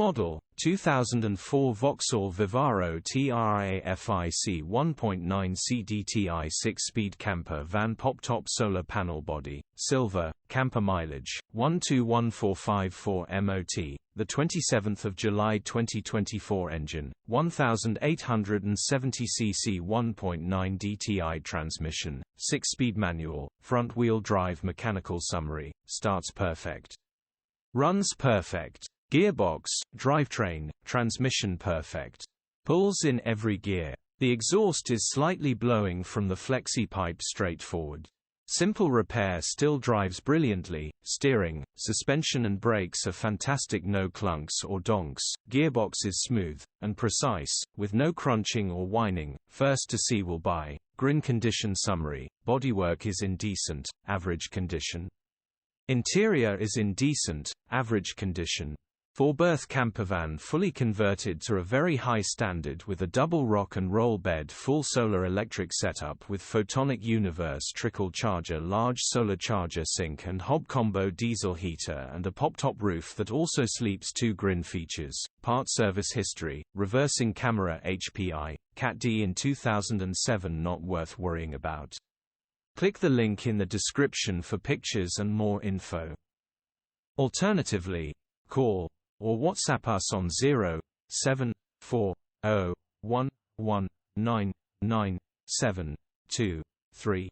model, 2004 Vauxhall Vivaro TRAFIC 1.9 CDTI 6-speed camper van pop-top solar panel body, silver, camper mileage, 121454 MOT, the 27th of July 2024 engine, 1870 cc 1.9 DTI transmission, 6-speed manual, front-wheel drive mechanical summary, starts perfect. Runs perfect. Gearbox, drivetrain, transmission perfect. Pulls in every gear. The exhaust is slightly blowing from the Flexi pipe straightforward. Simple repair still drives brilliantly. Steering, suspension and brakes are fantastic, no clunks or donks. Gearbox is smooth and precise, with no crunching or whining. First to see will buy. Grin condition summary. Bodywork is in decent, average condition. Interior is in decent, average condition. 4-berth campervan fully converted to a very high standard with a double rock and roll bed, full solar electric setup with photonic universe trickle charger, large solar charger, sink and hob combo diesel heater, and a pop-top roof that also sleeps. 2 grin features, part service history, reversing camera HPI, Cat D in 2007, not worth worrying about. Click the link in the description for pictures and more info. Alternatively, call or WhatsApp us on 07401199723.